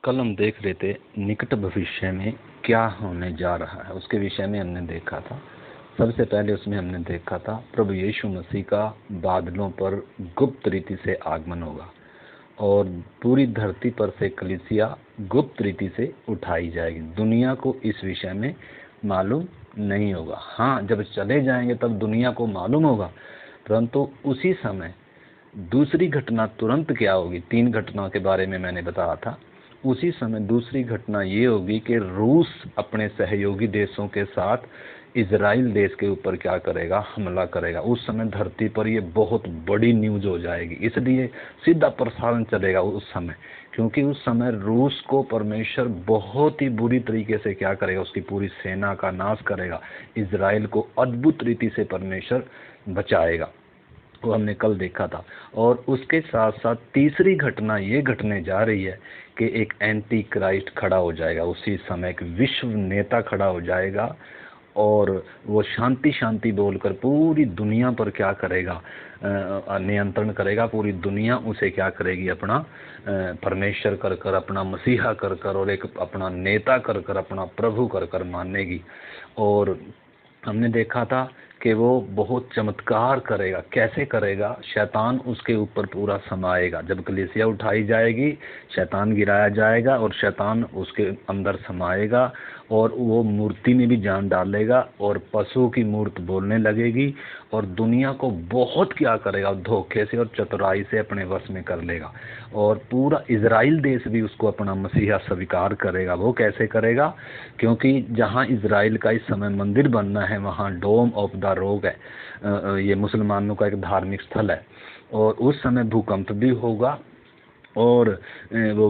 कल हम देख रहे थे निकट भविष्य में क्या होने जा रहा है, उसके विषय में हमने देखा था। सबसे पहले उसमें हमने देखा था प्रभु यीशु मसीह का बादलों पर गुप्त रीति से आगमन होगा और पूरी धरती पर से कलीसिया गुप्त रीति से उठाई जाएगी। दुनिया को इस विषय में मालूम नहीं होगा। हाँ, जब चले जाएंगे तब दुनिया को मालूम होगा, परंतु उसी समय दूसरी घटना तुरंत क्या होगी। 3 घटनाओं के बारे में मैंने बताया था। उसी समय दूसरी घटना ये होगी कि रूस अपने सहयोगी देशों के साथ इजराइल देश के ऊपर क्या करेगा, हमला करेगा। उस समय धरती पर ये बहुत बड़ी न्यूज हो जाएगी, इसलिए सीधा प्रसारण चलेगा उस समय, क्योंकि उस समय रूस को परमेश्वर बहुत ही बुरी तरीके से क्या करेगा, उसकी पूरी सेना का नाश करेगा। इजराइल को अद्भुत रीति से परमेश्वर बचाएगा, वो हमने कल देखा था। और उसके साथ साथ तीसरी घटना ये घटने जा रही है कि एक एंटी क्राइस्ट खड़ा हो जाएगा। उसी समय एक विश्व नेता खड़ा हो जाएगा और वो शांति शांति बोलकर पूरी दुनिया पर क्या करेगा, नियंत्रण करेगा। पूरी दुनिया उसे क्या करेगी, अपना परमेश्वर कर कर, अपना मसीहा कर कर और एक अपना नेता कर कर, अपना प्रभु कर कर मानेगी। और हमने देखा था कि वो बहुत चमत्कार करेगा। कैसे करेगा? शैतान उसके ऊपर पूरा समाएगा। जब कलीसिया उठाई जाएगी, शैतान गिराया जाएगा और शैतान उसके अंदर समाएगा और वो मूर्ति में भी जान डालेगा और पशु की मूर्त बोलने लगेगी और दुनिया को बहुत क्या करेगा, धोखे से और चतुराई से अपने वश में कर लेगा। और पूरा इजराइल देश भी उसको अपना मसीहा स्वीकार करेगा। वो कैसे करेगा? क्योंकि जहाँ इजराइल का इस समय मंदिर बनना है, वहाँ डोम ऑफ द रॉक है, ये मुसलमानों का एक धार्मिक स्थल है। और उस समय भूकंप भी होगा और वो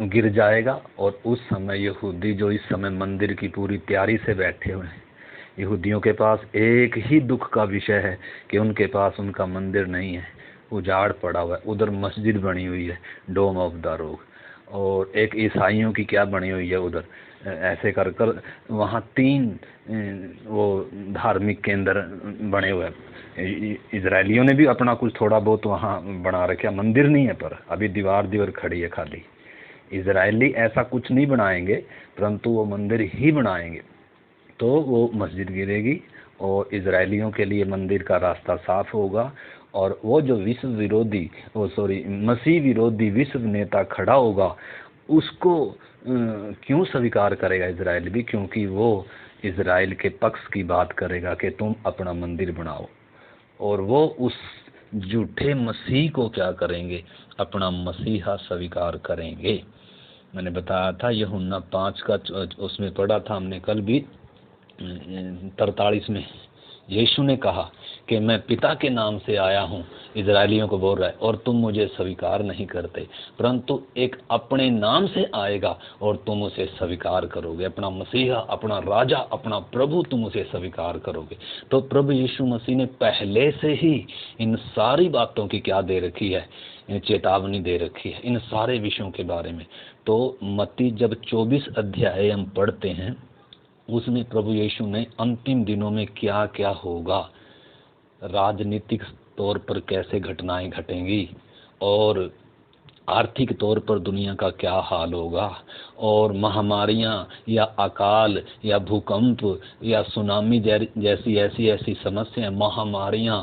गिर जाएगा। और उस समय यहूदी जो इस समय मंदिर की पूरी तैयारी से बैठे हुए हैं, यहूदियों के पास एक ही दुख का विषय है कि उनके पास उनका मंदिर नहीं है, उजाड़ पड़ा हुआ है। उधर मस्जिद बनी हुई है, डोम ऑफ द रॉक, और एक ईसाइयों की क्या बनी हुई है उधर। ऐसे कर कर वहाँ 3 वो धार्मिक केंद्र बने हुए हैं। इजरायलियों ने भी अपना कुछ थोड़ा बहुत वहाँ बना रखा, मंदिर नहीं है पर अभी दीवार खड़ी है खाली। इजरायली ऐसा कुछ नहीं बनाएंगे, परंतु वो मंदिर ही बनाएंगे। तो वो मस्जिद गिरेगी और इजरायलियों के लिए मंदिर का रास्ता साफ होगा। और वो जो विश्व विरोधी, मसीह विरोधी विश्व नेता खड़ा होगा, उसको क्यों स्वीकार करेगा इजराइल भी? क्योंकि वो इजराइल के पक्ष की बात करेगा कि तुम अपना मंदिर बनाओ। और वो उस झूठे मसीह को क्या करेंगे, अपना मसीहा स्वीकार करेंगे। मैंने बताया था यूहन्ना 5 का उसमें पढ़ा था हमने कल भी, 43 में यीशु ने कहा कि मैं पिता के नाम से आया हूँ, इजरायलियों को बोल रहा है, और तुम मुझे स्वीकार नहीं करते, परंतु एक अपने नाम से आएगा और तुम उसे स्वीकार करोगे। अपना मसीहा, अपना राजा, अपना प्रभु तुम उसे स्वीकार करोगे। तो प्रभु यीशु मसीह ने पहले से ही इन सारी बातों की क्या दे रखी है, चेतावनी दे रखी है इन सारे विषयों के बारे में। तो मत्ती जब 24 अध्याय हम पढ़ते हैं, उसमें प्रभु यीशु ने अंतिम दिनों में क्या क्या होगा, राजनीतिक तौर पर कैसे घटनाएं घटेंगी और आर्थिक तौर पर दुनिया का क्या हाल होगा, और महामारियां या अकाल या भूकंप या सुनामी जैसी ऐसी समस्याएं, महामारियां,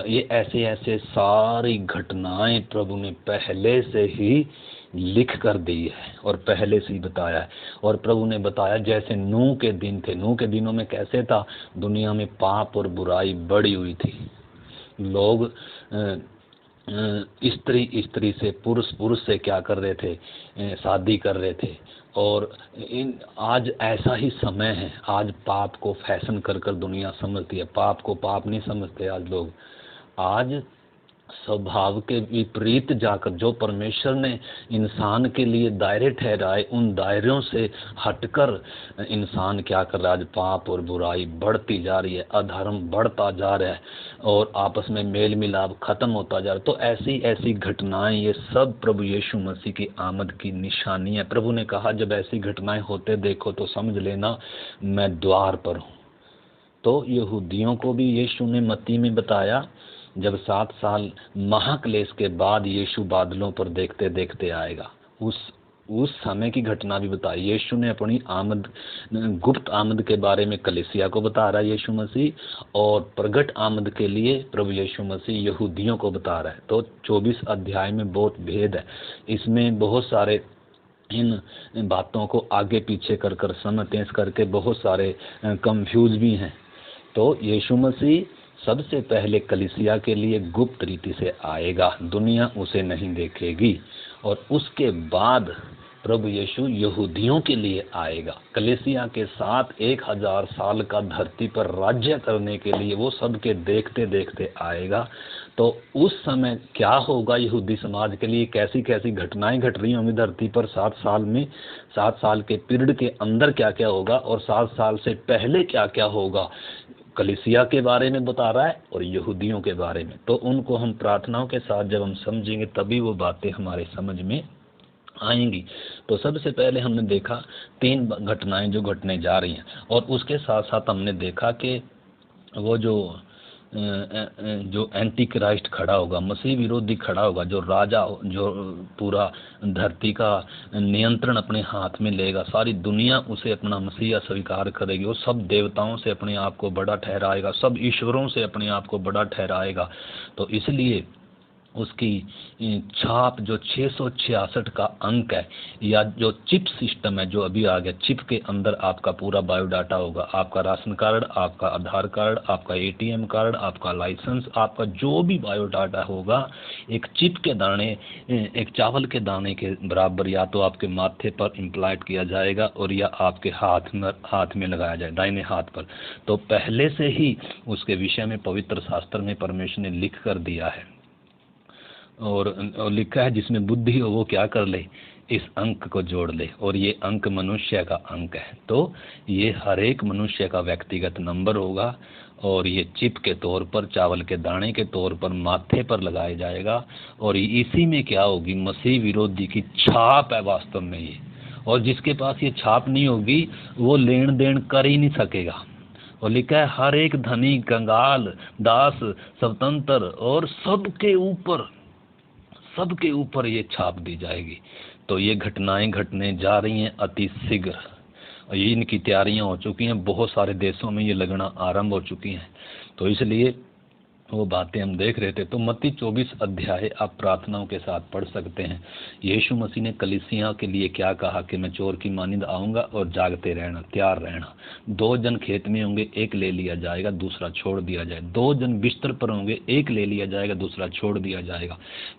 ये ऐसे ऐसे सारी घटनाएं प्रभु ने पहले से ही लिख कर दी है और पहले से ही बताया है। और प्रभु ने बताया जैसे नूह के दिन थे, नूह के दिनों में कैसे था, दुनिया में पाप और बुराई बढ़ी हुई थी। लोग स्त्री से, पुरुष से क्या कर रहे थे, शादी कर रहे थे। और आज ऐसा ही समय है, आज पाप को फैशन कर कर दुनिया समझती है। पाप को पाप नहीं समझते आज लोग। आज स्वभाव के विपरीत जाकर जो परमेश्वर ने इंसान के लिए दायरे ठहराए, उन दायरों से हटकर इंसान क्या कर रहा है, आज पाप और बुराई बढ़ती जा रही है, अधर्म बढ़ता जा रहा है और आपस में मेल मिलाप खत्म होता जा रहा है। तो ऐसी ऐसी घटनाएं, ये सब प्रभु यीशु मसीह की आमद की निशानी है। प्रभु ने कहा जब ऐसी घटनाएं होते देखो तो समझ लेना मैं द्वार पर हूँ। तो यहूदियों को भी यीशु ने मत्ती में बताया, जब 7 साल महाक्लेश के बाद यीशु बादलों पर देखते देखते आएगा, उस उस समय की घटना भी बताई। यीशु ने अपनी आमद, गुप्त आमद के बारे में कलीसिया को बता रहा है यीशु मसीह, और प्रगट आमद के लिए प्रभु यीशु मसीह यहूदियों को बता रहा है। तो 24 अध्याय में बहुत भेद है, इसमें बहुत सारे इन बातों को आगे पीछे कर कर समतेस करके बहुत सारे कंफ्यूज भी हैं। तो यीशु मसीह सबसे पहले कलीसिया के लिए गुप्त रीति से आएगा, दुनिया उसे नहीं देखेगी, और उसके बाद प्रभु यीशु यहूदियों के लिए आएगा कलीसिया के साथ 1000 साल का धरती पर राज्य करने के लिए। वो सबके देखते देखते आएगा। तो उस समय क्या होगा यहूदी समाज के लिए, कैसी कैसी घटनाएं घट रही होंगी धरती पर 7 साल में, 7 साल के पीरियड के अंदर क्या क्या होगा, और 7 साल से पहले क्या क्या होगा, कलीसिया के बारे में बता रहा है और यहूदियों के बारे में। तो उनको हम प्रार्थनाओं के साथ जब हम समझेंगे तभी वो बातें हमारे समझ में आएंगी। तो सबसे पहले हमने देखा 3 घटनाएं जो घटने जा रही हैं, और उसके साथ साथ हमने देखा कि वो जो एंटी क्राइस्ट खड़ा होगा, मसीह विरोधी खड़ा होगा, जो राजा, जो पूरा धरती का नियंत्रण अपने हाथ में लेगा, सारी दुनिया उसे अपना मसीहा स्वीकार करेगी। वो सब देवताओं से अपने आप को बड़ा ठहराएगा, सब ईश्वरों से अपने आप को बड़ा ठहराएगा। तो इसलिए उसकी छाप जो 666 का अंक है, या जो चिप सिस्टम है जो अभी आ गया, चिप के अंदर आपका पूरा बायोडाटा होगा, आपका राशन कार्ड, आपका आधार कार्ड, आपका एटीएम कार्ड, आपका लाइसेंस, आपका जो भी बायोडाटा होगा, एक चिप के दाने, एक चावल के दाने के बराबर या तो आपके माथे पर इम्प्लांट किया जाएगा और या आपके हाथ में लगाया जाए, दाहिने हाथ पर। तो पहले से ही उसके विषय में पवित्र शास्त्र में परमेश्वर ने लिख कर दिया है, और लिखा है जिसमें बुद्धि हो वो क्या कर ले, इस अंक को जोड़ ले, और ये अंक मनुष्य का अंक है। तो ये हर एक मनुष्य का व्यक्तिगत नंबर होगा, और ये चिप के तौर पर, चावल के दाने के तौर पर माथे पर लगाया जाएगा, और इसी में क्या होगी, मसीह विरोधी की छाप है वास्तव में ये। और जिसके पास ये छाप नहीं होगी वो लेन देन कर ही नहीं सकेगा। और लिखा है हर एक धनी, कंगाल, दास, स्वतंत्र और सबके ऊपर ये छाप दी जाएगी। तो ये घटनाएं घटने जा रही हैं अति शीघ्र, और ये इनकी तैयारियां हो चुकी हैं, बहुत सारे देशों में ये लगना आरंभ हो चुकी हैं। तो इसलिए वो बातें हम देख रहे थे। तो मत्ती 24 अध्याय आप प्रार्थनाओं के साथ पढ़ सकते हैं। यीशु मसीह ने कलीसिया के लिए क्या कहा कि मैं चोर की मानिंद आऊँगा, और जागते रहना, तैयार रहना। 2 जन खेत में होंगे, एक ले लिया जाएगा, दूसरा छोड़ दिया जाए। 2 जन बिस्तर पर होंगे, एक ले लिया जाएगा, दूसरा छोड़ दिया जाएगा।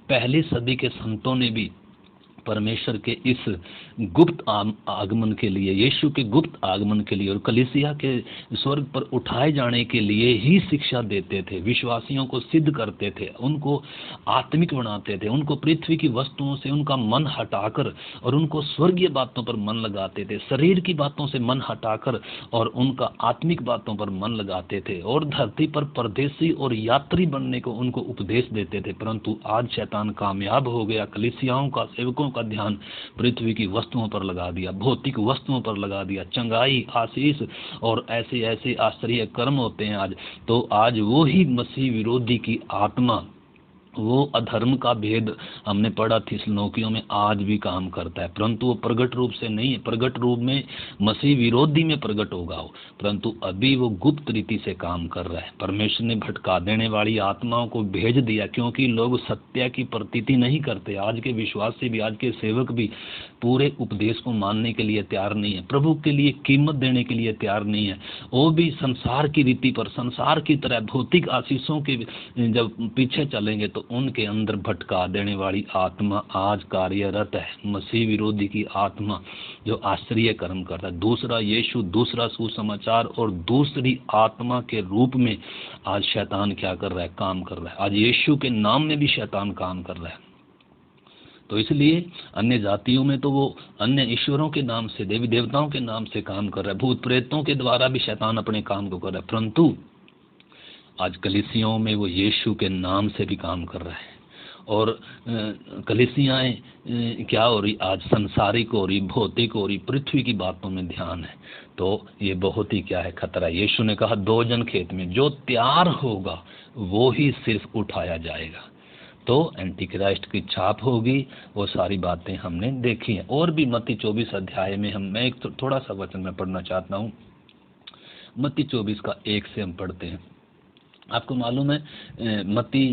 पहली सदी के संतों ने भी परमेश्वर के इस गुप्त आगमन के लिए, यीशु के गुप्त आगमन के लिए और कलीसिया के स्वर्ग पर उठाए जाने के लिए ही शिक्षा देते थे, विश्वासियों को सिद्ध करते थे, उनको आत्मिक बनाते थे, उनको पृथ्वी की वस्तुओं से उनका मन हटाकर और उनको स्वर्गीय बातों पर मन लगाते थे, शरीर की बातों से मन हटाकर और उनका आत्मिक बातों पर मन लगाते थे, और धरती पर परदेशी और यात्री बनने को उनको उपदेश देते थे। परंतु आज शैतान कामयाब हो गया, कलीसियाओं का, सेवकों का ध्यान पृथ्वी की वस्तुओं पर लगा दिया, भौतिक वस्तुओं पर लगा दिया। चंगाई, आशीष और ऐसे ऐसे आश्चर्य कर्म होते हैं आज। तो आज वो ही मसीह विरोधी की आत्मा, वो अधर्म का भेद हमने पढ़ा थिस्सलुनीकियों में, आज भी काम करता है, परंतु वो प्रगट रूप से नहीं है। प्रगट रूप में मसीह विरोधी में प्रगट होगा वो, परंतु अभी वो गुप्त रीति से काम कर रहा है। परमेश्वर ने भटका देने वाली आत्माओं को भेज दिया, क्योंकि लोग सत्य की प्रतीति नहीं करते। आज के विश्वासी भी, आज के सेवक भी पूरे उपदेश को मानने के लिए तैयार नहीं है, प्रभु के लिए कीमत देने के लिए तैयार नहीं है। वो भी संसार की रीति पर, संसार की तरह भौतिक आशीषों के जब पीछे चलेंगे तो उनके अंदर भटका देने वाली आत्मा आज कार्यरत है, मसीह विरोधी की आत्मा जो आश्चर्य कर्म करता है। दूसरा यीशु, दूसरा सुसमाचार और दूसरी आत्मा के रूप में आज शैतान क्या कर रहा है, काम कर रहा है। आज यीशु के नाम में भी शैतान काम कर रहा है। तो इसलिए अन्य जातियों में तो वो अन्य ईश्वरों के नाम से, देवी देवताओं के नाम से काम कर रहा है, भूत प्रेतों के द्वारा भी शैतान अपने काम को कर रहा है, परंतु आज कलीसियाओं में वो यीशु के नाम से भी काम कर रहा है। और कलीसियाएं क्या हो रही, आज संसारिक हो रही, भौतिक हो रही, पृथ्वी की बातों में ध्यान है। तो ये बहुत ही क्या है, खतरा। यीशु ने कहा 2 जन खेत में, जो तैयार होगा वो ही सिर्फ उठाया जाएगा। तो एंटी क्राइस्ट की छाप होगी। वो सारी बातें हमने देखी हैं। और भी मत्ती 24 अध्याय में मैं एक थोड़ा सा वचन में पढ़ना चाहता हूँ। मत्ती 24 का 1 से हम पढ़ते हैं। आपको मालूम है मत्ती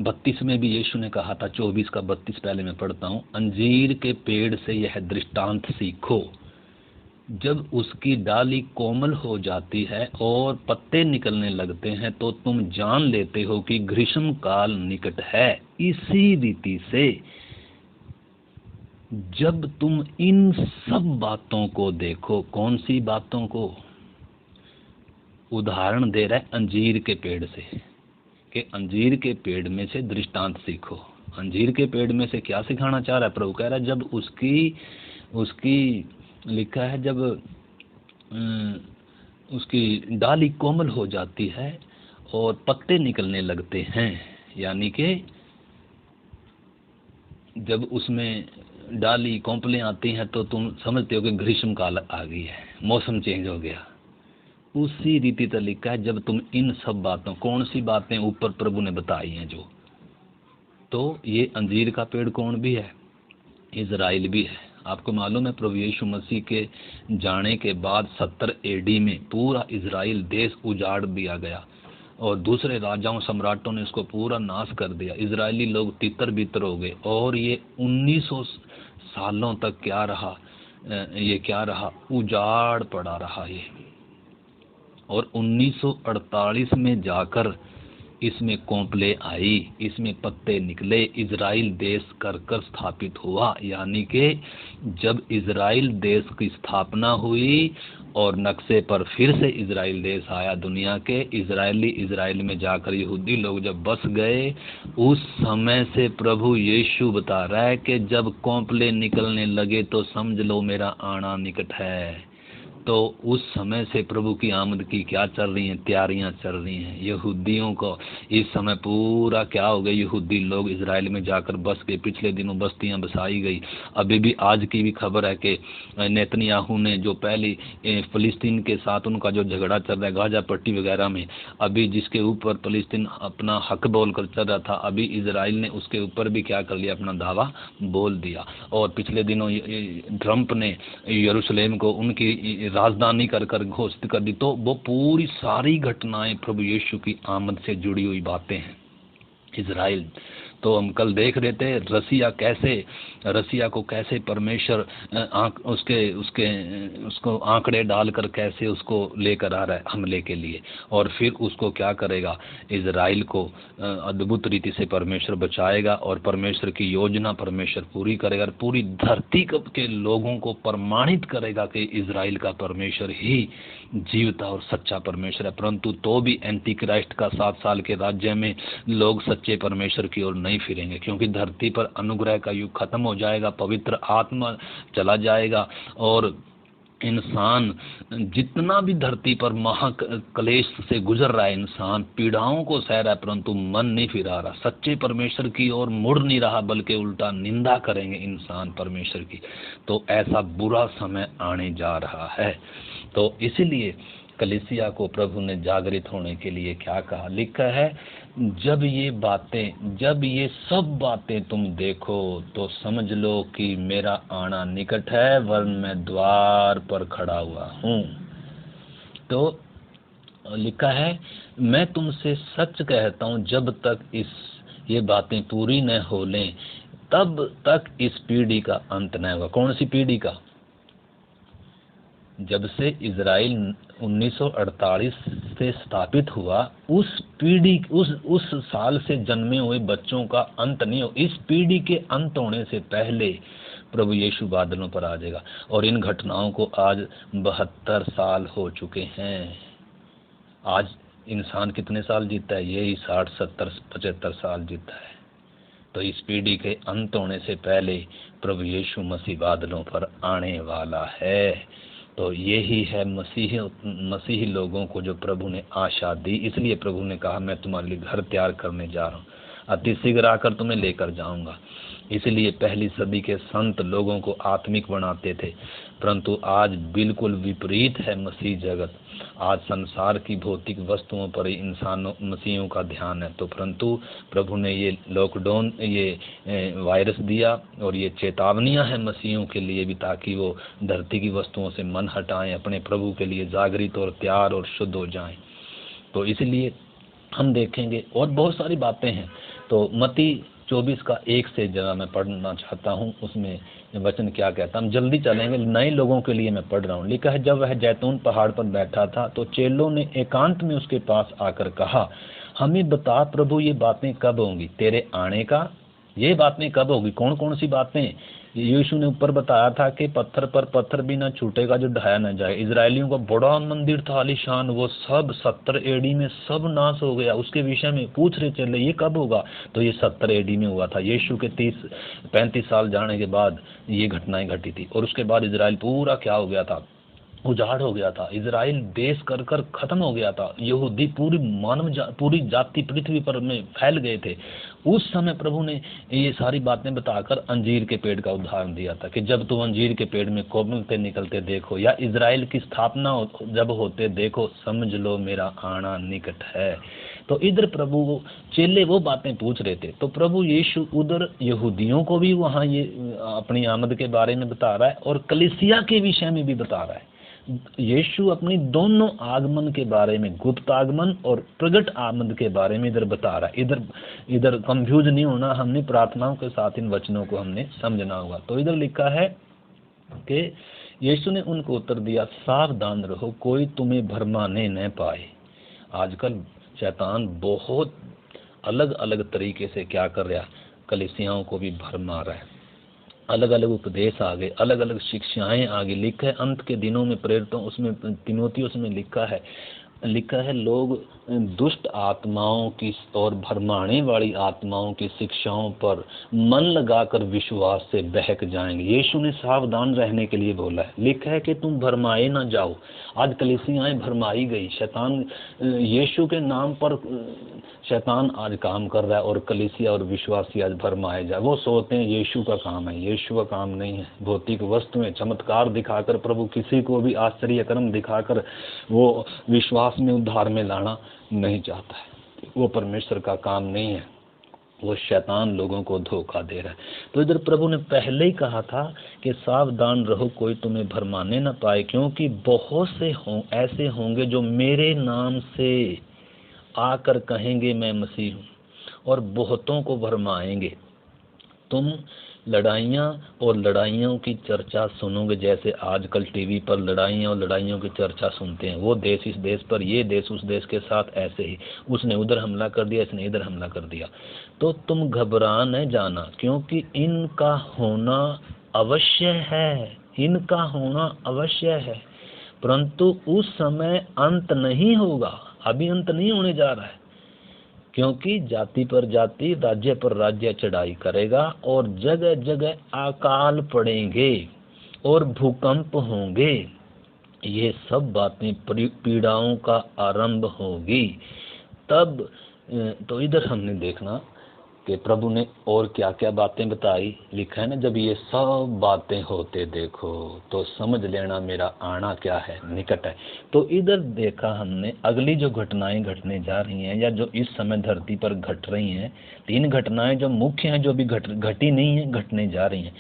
32 में भी यीशु ने कहा था, 24 का 32 पहले मैं पढ़ता हूँ। अंजीर के पेड़ से यह दृष्टांत सीखो, जब उसकी डाली कोमल हो जाती है और पत्ते निकलने लगते हैं तो तुम जान लेते हो कि ग्रीष्म काल निकट है। इसी रीति से जब तुम इन सब बातों को देखो, कौन सी बातों को? उदाहरण दे रहा है अंजीर के पेड़ से, कि अंजीर के पेड़ में से दृष्टांत सीखो। अंजीर के पेड़ में से क्या सिखाना चाह रहा है प्रभु? कह रहा है जब उसकी लिखा है, जब उसकी डाली कोमल हो जाती है और पत्ते निकलने लगते हैं, यानी कि जब उसमें डाली कोंपलें आती हैं तो तुम समझते हो कि ग्रीष्म काल आ गई है, मौसम चेंज हो गया। उसी रीति से लिखा है जब तुम इन सब बातों, कौन सी बातें ऊपर प्रभु ने बताई हैं जो, तो ये अंजीर का पेड़ कौन भी है? इज़राइल भी है। आपको मालूम है प्रभु यीशु मसीह के जाने के बाद 70 एडी में पूरा इज़राइल देश उजाड़ दिया गया और दूसरे राजाओं सम्राटों ने इसको पूरा नाश कर दिया। इज़राइली लोग तितर बितर हो गए और ये 1900 सालों तक क्या रहा? उजाड़ पड़ा रहा ये। और 1948 में जाकर इसमें कोंपले आई, इसमें पत्ते निकले, इज़राइल देश कर स्थापित हुआ। यानी कि जब इज़राइल देश की स्थापना हुई और नक्शे पर फिर से इज़राइल देश आया दुनिया के, इज़राइल में जाकर यहूदी लोग जब बस गए, उस समय से प्रभु यीशु बता रहा है कि जब कोंपले निकलने लगे तो समझ लो मेरा आना निकट है। तो उस समय से प्रभु की आमद की क्या चल रही हैं? तैयारियां चल रही हैं। यहूदियों को इस समय पूरा क्या हो गया, यहूदी लोग इज़राइल में जाकर बस गए। पिछले दिनों बस्तियां बसाई गई। अभी भी आज की भी खबर है कि नेतन्याहू ने जो पहली फ़लस्तीन के साथ उनका जो झगड़ा चल रहा है गाजा पट्टी वगैरह में, अभी जिसके ऊपर फ़लस्तीन अपना हक बोल कर चल रहा था, अभी इज़राइल ने उसके ऊपर भी क्या कर लिया, अपना दावा बोल दिया। और पिछले दिनों ट्रंप ने यरूशलेम को उनकी राजधानी कर घोषित कर दी। तो वो पूरी सारी घटनाएं प्रभु यीशु की आमद से जुड़ी हुई बातें हैं। इज़राइल तो हम कल देख रहे थे रसिया को कैसे परमेश्वर उसको आंकड़े डालकर कैसे उसको लेकर आ रहा है हमले के लिए, और फिर उसको क्या करेगा, इज़राइल को अद्भुत रीति से परमेश्वर बचाएगा और परमेश्वर की योजना परमेश्वर पूरी करेगा और पूरी धरती के लोगों को प्रमाणित करेगा कि इज़राइल का परमेश्वर ही जीवता और सच्चा परमेश्वर है। परंतु तो भी एंटी क्राइस्ट का 7 साल के राज्य में लोग सच्चे परमेश्वर की ओर नहीं फिरेंगे, क्योंकि धरती पर अनुग्रह का युग खत्म हो जाएगा, पवित्र आत्मा चला जाएगा और इंसान जितना भी धरती पर महाक्लेश से गुजर रहा है, इंसान पीड़ाओं को सह रहा है, परंतु मन नहीं फिरा रहा, सच्चे परमेश्वर की ओर मुड़ नहीं रहा, बल्कि उल्टा निंदा करेंगे इंसान परमेश्वर की। तो ऐसा बुरा समय आने जा रहा है। तो इसीलिए कलीसिया को प्रभु ने जागृत होने के लिए क्या कहा, लिखा है जब ये सब बातें तुम देखो तो समझ लो कि मेरा आना निकट है, वरन मैं द्वार पर खड़ा हुआ हूँ। तो लिखा है मैं तुमसे सच कहता हूँ जब तक ये बातें पूरी न हो लें तब तक इस पीढ़ी का अंत न होगा। कौन सी पीढ़ी का? जब से इज़राइल 1948 से स्थापित हुआ, उस पीढ़ी उस साल से जन्मे हुए बच्चों का अंत नहीं हो। इस पीढ़ी के अंत होने से पहले प्रभु यीशु बादलों पर आ जाएगा। और इन घटनाओं को आज 72 साल हो चुके हैं। आज इंसान कितने साल जीता है? यही 60, 70, 75 साल जीता है। तो इस पीढ़ी के अंत होने से पहले प्रभु यीशु मसीह बादलों पर आने वाला है। तो यही है मसीही लोगों को जो प्रभु ने आशा दी। इसलिए प्रभु ने कहा मैं तुम्हारे लिए घर तैयार करने जा रहा हूँ। अति शीघ्र आकर तुम्हें लेकर जाऊंगा। इसलिए पहली सदी के संत लोगों को आत्मिक बनाते थे, परंतु आज बिल्कुल विपरीत है मसीह जगत। आज संसार की भौतिक वस्तुओं पर इंसानों मसीहों का ध्यान है। तो परंतु प्रभु ने ये लॉकडाउन, ये वायरस दिया और ये चेतावनियां हैं मसीहों के लिए भी, ताकि वो धरती की वस्तुओं से मन हटाएं, अपने प्रभु के लिए जागृत और तैयार और शुद्ध हो जाएं। तो इसलिए हम देखेंगे और बहुत सारी बातें हैं। तो मत्ती 24 का 1 से जरा मैं पढ़ना चाहता हूँ, उसमें वचन क्या कहता है। हम जल्दी चलेंगे, नए लोगों के लिए मैं पढ़ रहा हूँ। लिखा है, जब वह जैतून पहाड़ पर बैठा था तो चेलों ने एकांत में उसके पास आकर कहा, हमें बता प्रभु, ये बातें कब होंगी, तेरे आने का ये बातें कब होगी। कौन कौन सी बातें? यीशु ने ऊपर बताया था कि पत्थर पर पत्थर भी ना छूटेगा जो ढाया न जाए। इजरायलियों का बड़ा मंदिर था आलीशान, वो सब 70 एडी में सब नाश हो गया। उसके विषय में पूछ रहे चले ये कब होगा, तो ये 70 एडी में हुआ था। यीशु के 35 साल जाने के बाद ये घटनाएं घटी थी। और उसके बाद इजराइल पूरा क्या हो गया था, उजाड़ हो गया था। इजराइल देश कर कर खत्म हो गया था। यहूदी पूरी जाति पृथ्वी पर में फैल गए थे। उस समय प्रभु ने ये सारी बातें बताकर अंजीर के पेड़ का उदाहरण दिया था कि जब तुम अंजीर के पेड़ में कोमलते निकलते देखो, या इजराइल की स्थापना जब होते देखो, समझ लो मेरा आना निकट है। तो इधर प्रभु चेले वो बातें पूछ रहे थे, तो प्रभु यीशु उधर यहूदियों को भी वहाँ ये अपनी आमद के बारे में बता रहा है और कलीसिया के विषय में भी बता रहा है। यीशु अपनी दोनों आगमन के बारे में, गुप्त आगमन और प्रगट आमद के बारे में इधर बता रहा है। इधर कंफ्यूज नहीं होना, हमने प्रार्थनाओं के साथ इन वचनों को हमने समझना होगा। तो इधर लिखा है कि यीशु ने उनको उत्तर दिया, सावधान रहो, कोई तुम्हें भरमाने न पाए। आजकल शैतान बहुत अलग अलग तरीके से क्या कर रहा है, कलीसियाओं को भी भरमा रहा है। अलग अलग उपदेश आ गए, अलग अलग शिक्षाएं आ गई। लिखा है अंत के दिनों में प्रेरितों, उसमें तीमुथियुस में लिखा है लोग दुष्ट आत्माओं की और भरमाने वाली आत्माओं की शिक्षाओं पर मन लगाकर विश्वास से बहक जाएंगे। यीशु ने सावधान रहने के लिए बोला है। लिखा है कि तुम भरमाए ना जाओ। आज कलीसियाएं भरमाई गई। शैतान यीशु के नाम पर शैतान आज काम कर रहा है और कलीसिया और विश्वासी आज भरमाए जाए। वो सोचते हैं यीशु का काम है, यीशु का काम नहीं है। भौतिक वस्तुएं चमत्कार दिखाकर प्रभु किसी को भी आश्चर्य कर्म दिखाकर वो विश्वास में उद्धार में लाना नहीं चाहता है। वो परमेश्वर का काम नहीं है, वो शैतान लोगों को धोखा दे रहा है। तो इधर प्रभु ने पहले ही कहा था कि सावधान रहो, कोई तुम्हें भरमाने ना पाए, क्योंकि बहुत से ऐसे होंगे जो मेरे नाम से आकर कहेंगे मैं मसीह हूँ, और बहुतों को भरमाएंगे। तुम लड़ाइयों की चर्चा सुनोगे, जैसे आजकल टीवी पर लड़ाइयों की चर्चा सुनते हैं। वो देश इस देश पर, ये देश उस देश के साथ, ऐसे ही उसने उधर हमला कर दिया, इसने इधर हमला कर दिया। तो तुम घबरा न जाना, क्योंकि इनका होना अवश्य है, परंतु उस समय अंत नहीं होगा। अभी अंत नहीं होने जा रहा है, क्योंकि जाति पर जाति, राज्य पर राज्य चढ़ाई करेगा और जगह जगह अकाल पड़ेंगे और भूकंप होंगे। ये सब बातें पीड़ाओं का आरंभ होगी तब। तो इधर हमने देखना कि प्रभु ने और क्या क्या बातें बताई। लिखा है ना, जब ये सब बातें होते देखो तो समझ लेना मेरा आना क्या है, निकट है। तो इधर देखा हमने अगली जो घटनाएं घटने जा रही हैं, या जो इस समय धरती पर घट रही हैं, 3 घटनाएं जो मुख्य हैं, जो भी घटी नहीं है, घटने जा रही हैं।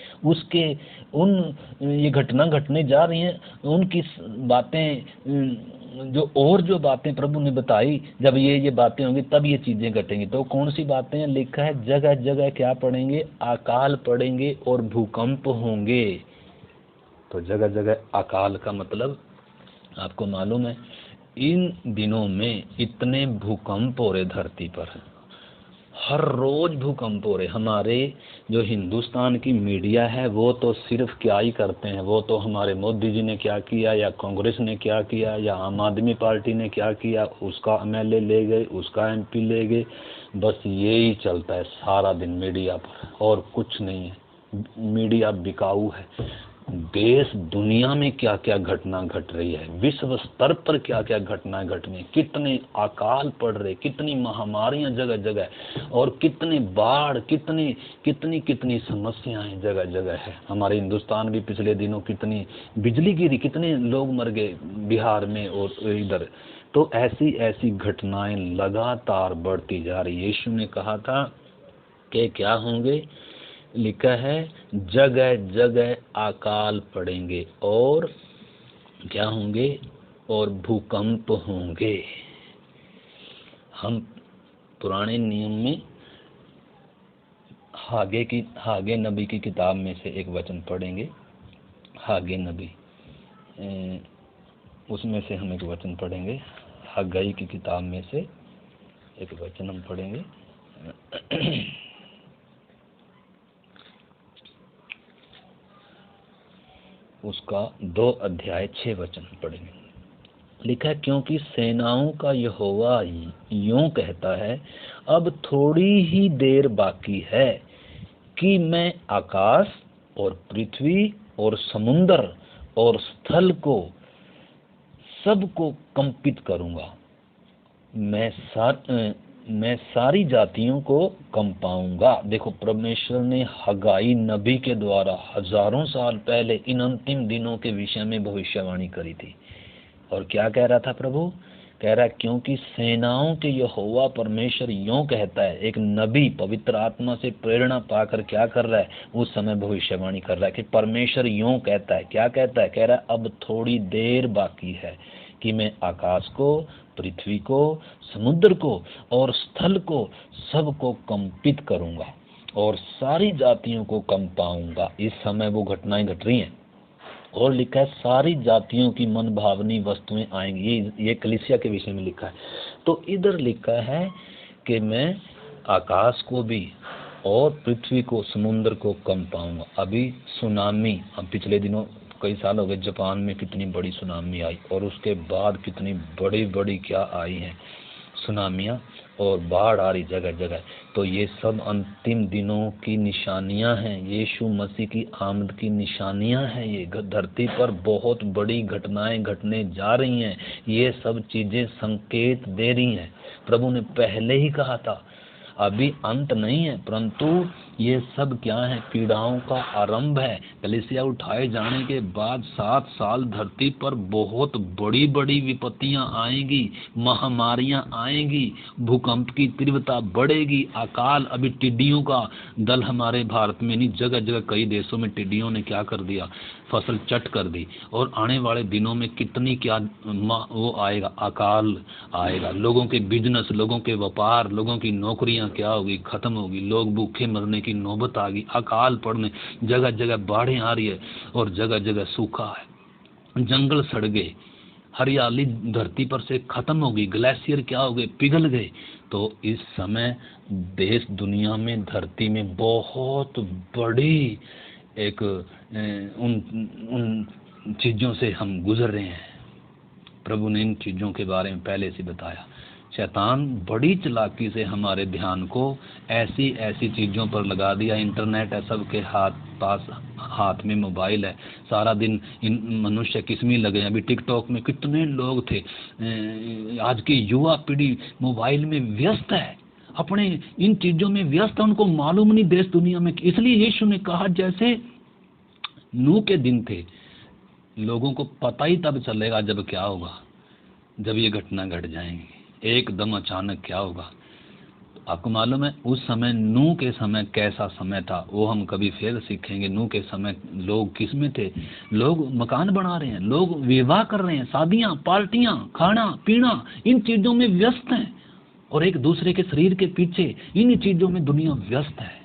ये घटना घटने जा रही हैं, उनकी बातें जो बातें प्रभु ने बताई, जब ये बातें होंगी तब ये चीजें घटेंगी। तो कौन सी बातें हैं? लिखा है जगह जगह क्या पड़ेंगे, अकाल पड़ेंगे और भूकंप होंगे। तो जगह जगह अकाल का मतलब आपको मालूम है, इन दिनों में इतने भूकंप हो रहे धरती पर, हर रोज भूकंप हो रहे। हमारे जो हिंदुस्तान की मीडिया है वो तो सिर्फ क्या ही करते हैं, वो तो हमारे मोदी जी ने क्या किया, या कांग्रेस ने क्या किया, या आम आदमी पार्टी ने क्या किया, उसका एमएलए ले गए, उसका एमपी ले गए, बस यही चलता है सारा दिन मीडिया पर, और कुछ नहीं है। मीडिया बिकाऊ है। देश दुनिया में क्या क्या घटना घट रही है, विश्व स्तर पर क्या क्या घटनाएं घट रही हैं, कितने अकाल पड़ रहे, कितनी महामारियां जगह जगह, और कितने बाढ़, कितनी कितनी कितनी समस्याएं जगह जगह है। हमारे हिंदुस्तान भी पिछले दिनों कितनी बिजली गिरी, कितने लोग मर गए बिहार में और इधर। तो ऐसी ऐसी घटनाएं लगातार बढ़ती जा रही। यीशु ने कहा था कि क्या होंगे, लिखा है जगह जगह अकाल पड़ेंगे और क्या होंगे, और भूकंप होंगे। हम पुराने नियम में हागे नबी की किताब में से एक वचन पढ़ेंगे। हागे नबी, उसमें से हम एक वचन पढ़ेंगे। हग्गाई की किताब में से एक वचन हम पढ़ेंगे। उसका 2 अध्याय 6 वचन पढ़ेंगे। लिखा है, क्योंकि सेनाओं का यहोवा यूं कहता है, अब थोड़ी ही देर बाकी है कि मैं आकाश और पृथ्वी और समुद्र और स्थल को सबको कंपित करूंगा। मैं सारी जातियों को कंपाऊंगा। देखो, परमेश्वर ने हगाई नबी के द्वारा हजारों साल पहले इन अंतिम दिनों के विषय में भविष्यवाणी करी थी। और क्या कह रहा था प्रभु? कह रहा है, क्योंकि सेनाओं के यहोवा परमेश्वर यूं कहता है। एक नबी पवित्र आत्मा से प्रेरणा पाकर क्या कर रहा है? उस समय भविष्यवाणी कर रहा है कि परमेश्वर यूं कहता है। क्या कहता है? कह रहा है, अब थोड़ी देर बाकी है कि मैं आकाश को, पृथ्वी को, समुद्र को और स्थल को सबको कंपित करूंगा और सारी जातियों को कंपाऊंगा। इस समय वो घटनाएं घट रही हैं। और लिखा है, सारी जातियों की मन भावनी वस्तुएं आएंगी। ये कलीसिया के विषय में लिखा है। तो इधर लिखा है कि मैं आकाश को भी और पृथ्वी को, समुद्र को कंपाऊंगा। अभी सुनामी, अब पिछले दिनों कई साल हो गए, जापान में कितनी बड़ी सुनामी आई, और उसके बाद कितनी बड़ी बड़ी क्या आई हैं सुनामियाँ, और बाढ़ आ रही जगह जगह। तो ये सब अंतिम दिनों की निशानियां हैं, यीशु मसीह की आमद की निशानियां हैं। ये धरती पर बहुत बड़ी घटनाएं घटने जा रही हैं। ये सब चीजें संकेत दे रही हैं। प्रभु ने पहले ही कहा था, अभी अंत नहीं है, परंतु ये सब क्या है? पीड़ाओं का आरंभ है। कलीसिया उठाए जाने के बाद 7 साल धरती पर बहुत बड़ी बड़ी विपत्तियां आएंगी, महामारियां आएंगी, भूकंप की तीव्रता बढ़ेगी, अकाल। अभी टिड्डियों का दल हमारे भारत में नहीं, जगह जगह कई देशों में टिड्डियों ने क्या कर दिया? फसल चट कर दी। और आने वाले दिनों में कितनी क्या वो आएगा, अकाल आएगा। लोगों के बिजनेस, लोगों के व्यापार, लोगों की नौकरियां क्या होगी? खत्म होगी। लोग भूखे मरने की नौबत आ गई, अकाल पड़ने, जगह जगह बाढ़ें आ रही है और जगह जगह सूखा है, जंगल सड़ गए, हरियाली धरती पर से खत्म हो गई, ग्लेशियर क्या हो गए? पिघल गए। तो इस समय देश दुनिया में, धरती में बहुत बड़ी एक उन चीजों से हम गुजर रहे हैं। प्रभु ने इन चीजों के बारे में पहले से बताया। शैतान बड़ी चालाकी से हमारे ध्यान को ऐसी ऐसी चीजों पर लगा दिया। इंटरनेट है सबके हाथ में मोबाइल है, सारा दिन इन मनुष्य किसमें लगे हैं। अभी टिकटॉक में कितने लोग थे। आज की युवा पीढ़ी मोबाइल में व्यस्त है, अपने इन चीजों में व्यस्त है, उनको मालूम नहीं देश दुनिया में। इसलिए यीशु ने कहा, जैसे नूह के दिन थे, लोगों को पता ही तब चलेगा जब क्या होगा, जब ये घटना घट जाएंगी एकदम अचानक। क्या होगा आपको मालूम है? उस समय नूह के समय कैसा समय था, वो हम कभी फिर सीखेंगे। नूह के समय लोग किस में थे? लोग मकान बना रहे हैं, लोग विवाह कर रहे हैं, शादियां, पार्टियां, खाना पीना, इन चीजों में व्यस्त हैं, और एक दूसरे के शरीर के पीछे इन चीजों में दुनिया व्यस्त है।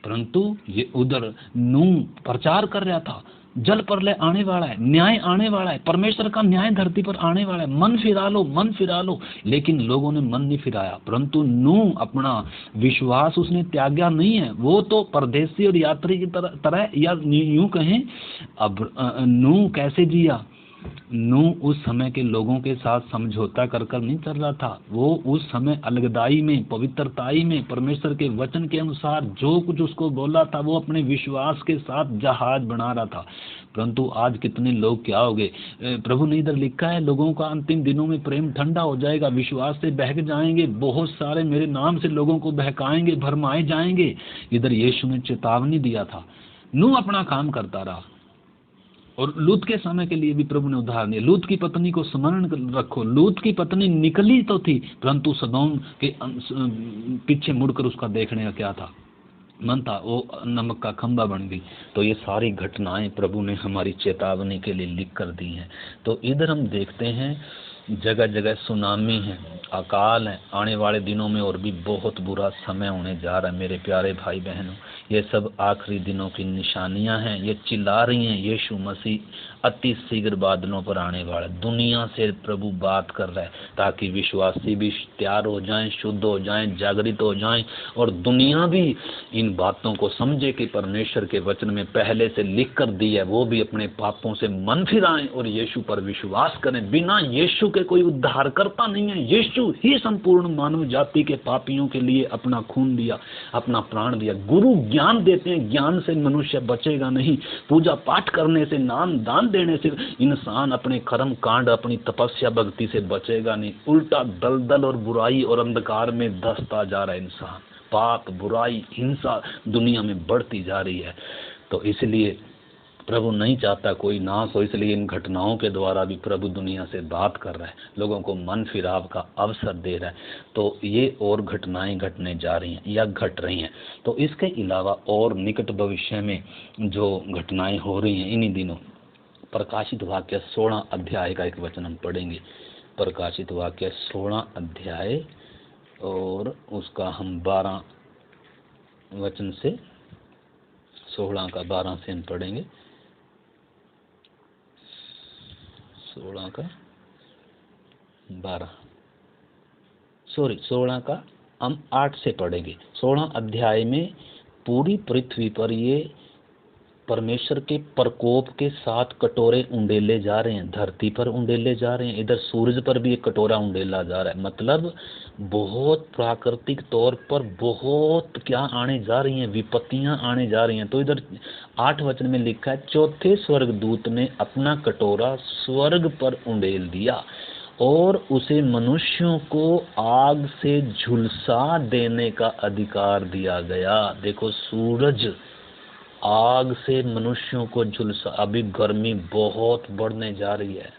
परंतु ये उधर नूह प्रचार कर रहा था, जल प्रलय आने वाला है, न्याय आने वाला है, परमेश्वर का न्याय धरती पर आने वाला है, मन फिरा लो, मन फिरा लो। लेकिन लोगों ने मन नहीं फिराया। परंतु नूह अपना विश्वास उसने त्यागा नहीं है। वो तो परदेसी और यात्री की तरह, या यूं कहें, अब नूह कैसे जिया? नूह उस समय के लोगों के साथ समझौता कर कर नहीं चल रहा था। वो उस समय अलगदाई में, पवित्रताई में, परमेश्वर के वचन के अनुसार जो कुछ उसको बोला था वो अपने विश्वास के साथ जहाज बना रहा था। परंतु आज कितने लोग क्या हो गए, प्रभु ने इधर लिखा है लोगों का अंतिम दिनों में प्रेम ठंडा हो जाएगा, विश्वास से बहक जाएंगे, बहुत सारे मेरे नाम से लोगों को बहकाएंगे, भरमाए जाएंगे। इधर यीशु ने चेतावनी दिया था। नूह अपना काम करता रहा, और लूत के समय के लिए भी प्रभु ने उदाहरण दिया। लूत की पत्नी को स्मरण रखो। लूत की पत्नी निकली तो थी, परंतु सदोम के पीछे मुड़कर उसका देखने का क्या था, मन था, वो नमक का खंभा बन गई। तो ये सारी घटनाएं प्रभु ने हमारी चेतावनी के लिए लिख कर दी हैं। तो इधर हम देखते हैं जगह जगह सुनामी है, अकाल है, आने वाले दिनों में और भी बहुत बुरा समय होने जा रहा है। मेरे प्यारे भाई बहनों, ये सब आखिरी दिनों की निशानियां हैं। ये चिल्ला रही हैं यीशु मसीह अति शीघ्र बादलों पर आने वाला। दुनिया से प्रभु बात कर रहा है ताकि विश्वासी भी तैयार हो जाएं, शुद्ध हो जाएं, जागृत हो जाएं, और दुनिया भी इन बातों को समझे कि परमेश्वर के वचन में पहले से लिख कर दी है। वो भी अपने पापों से मन फिराएं और यीशु पर विश्वास करें। बिना यीशु के कोई उद्धार करता नहीं है। यीशु ही संपूर्ण मानव जाति के पापियों के लिए अपना खून दिया, अपना प्राण दिया। गुरु ज्ञान देते हैं, ज्ञान से मनुष्य बचेगा नहीं। पूजा पाठ करने से, नाम दान देने से इंसान अपने कर्म कांड, अपनी तपस्या भक्ति से बचेगा नहीं। उल्टा दलदल और बुराई और अंधकार में धंसता जा रहा है इंसान। पाप, बुराई, हिंसा दुनिया में बढ़ती जा रही है। तो इसलिए प्रभु नहीं चाहता कोई नाश हो, इसलिए इन घटनाओं के द्वारा भी प्रभु दुनिया से बात कर रहा है, लोगों को मन फिराव का अवसर दे रहा है। तो ये और घटनाएं घटने जा रही हैं या घट रही हैं। तो इसके अलावा और निकट भविष्य में जो घटनाएं हो रही हैं इन्हीं दिनों, प्रकाशित वाक्य 16 अध्याय का एक वचन हम पढ़ेंगे। प्रकाशित वाक्य 16 अध्याय और उसका हम 12 वचन से, 16 का 12 से हम पढ़ेंगे। 16 का 12, सॉरी 16 का हम 8 से पढ़ेंगे। 16 अध्याय में पूरी पृथ्वी पर ये परमेश्वर के प्रकोप के 7 कटोरे उंडेले जा रहे हैं, धरती पर उंडेले जा रहे हैं। इधर सूरज पर भी एक कटोरा उंडेला जा रहा है। मतलब बहुत प्राकृतिक तौर पर बहुत क्या आने जा रही हैं, विपत्तियां आने जा रही हैं। तो इधर 8 वचन में लिखा है, चौथे स्वर्गदूत ने अपना कटोरा स्वर्ग पर उंडेल दिया और उसे मनुष्यों को आग से झुलसा देने का अधिकार दिया गया। देखो, सूरज आग से मनुष्यों को झुलसा। अभी गर्मी बहुत बढ़ने जा रही है।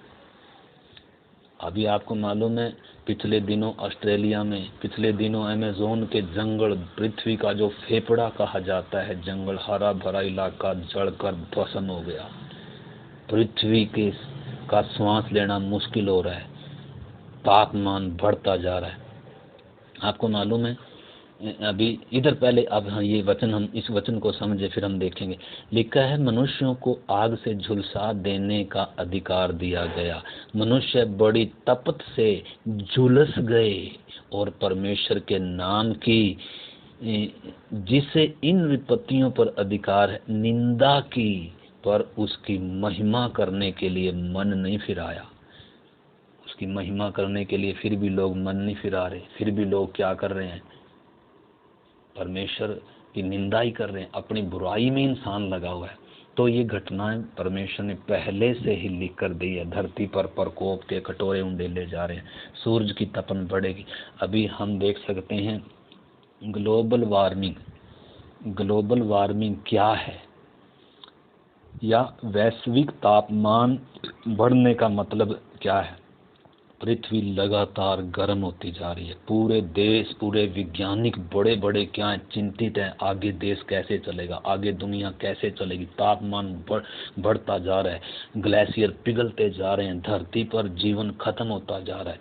अभी आपको मालूम है पिछले दिनों ऑस्ट्रेलिया में, पिछले दिनों अमेज़न के जंगल, पृथ्वी का जो फेफड़ा कहा जाता है जंगल, हरा भरा इलाका जलकर भस्म हो गया। पृथ्वी के का सांस लेना मुश्किल हो रहा है। तापमान बढ़ता जा रहा है। आपको मालूम है अभी इधर पहले, अब ये वचन, हम इस वचन को समझे फिर हम देखेंगे। लिखा है मनुष्यों को आग से झुलसा देने का अधिकार दिया गया। मनुष्य बड़ी तपत से झुलस गए और परमेश्वर के नाम की, जिसे इन विपत्तियों पर अधिकार है, निंदा की, पर उसकी महिमा करने के लिए मन नहीं फिराया। उसकी महिमा करने के लिए फिर भी लोग मन नहीं फिरा रहे। फिर भी लोग क्या कर रहे हैं, परमेश्वर की निंदा ही कर रहे हैं। अपनी बुराई में इंसान लगा हुआ है। तो ये घटनाएं परमेश्वर ने पहले से ही लिख कर दी है। धरती पर प्रकोप के कटोरे उंडेले जा रहे हैं, सूरज की तपन बढ़ेगी। अभी हम देख सकते हैं ग्लोबल वार्मिंग। ग्लोबल वार्मिंग क्या है, या वैश्विक तापमान बढ़ने का मतलब क्या है। पृथ्वी लगातार गर्म होती जा रही है। पूरे देश, पूरे वैज्ञानिक बड़े बड़े क्या है, चिंतित हैं, आगे देश कैसे चलेगा, आगे दुनिया कैसे चलेगी। तापमान बढ़ता जा रहा है, ग्लेशियर पिघलते जा रहे हैं, धरती पर जीवन खत्म होता जा रहा है।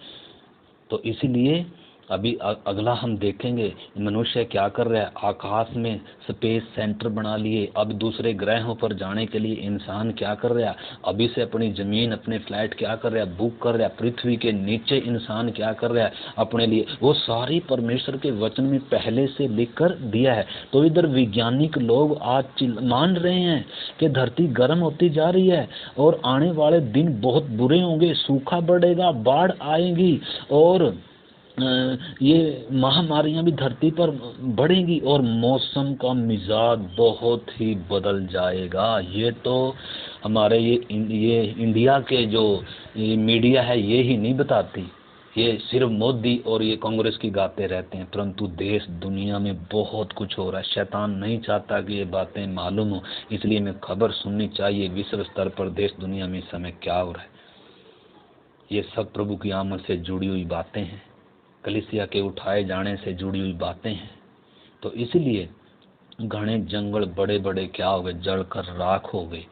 तो इसलिए अभी अगला हम देखेंगे मनुष्य क्या कर रहा है, आकाश में स्पेस सेंटर बना लिए। अब दूसरे ग्रहों पर जाने के लिए इंसान क्या कर रहा है, अभी से अपनी ज़मीन अपने फ्लैट क्या कर रहा है, बुक कर रहा है। पृथ्वी के नीचे इंसान क्या कर रहा है अपने लिए, वो सारी परमेश्वर के वचन में पहले से लिख कर दिया है। तो इधर वैज्ञानिक लोग आज मान रहे हैं कि धरती गर्म होती जा रही है और आने वाले दिन बहुत बुरे होंगे, सूखा बढ़ेगा, बाढ़ आएगी और ये महामारियां भी धरती पर बढ़ेंगी और मौसम का मिजाज बहुत ही बदल जाएगा। ये तो हमारे ये इंडिया के जो ये मीडिया है ये ही नहीं बताती, ये सिर्फ मोदी और ये कांग्रेस की गाते रहते हैं, परंतु देश दुनिया में बहुत कुछ हो रहा है। शैतान नहीं चाहता कि ये बातें मालूम हो, इसलिए हमें खबर सुननी चाहिए विश्व स्तर पर देश दुनिया में इस समय क्या हो रहा है। ये सब प्रभु की आमद से जुड़ी हुई बातें हैं, कलीसिया के उठाए जाने से जुड़ी हुई बातें हैं। तो इसलिए घने जंगल बड़े बड़े क्या हो गए, जड़ कर राख हो गए,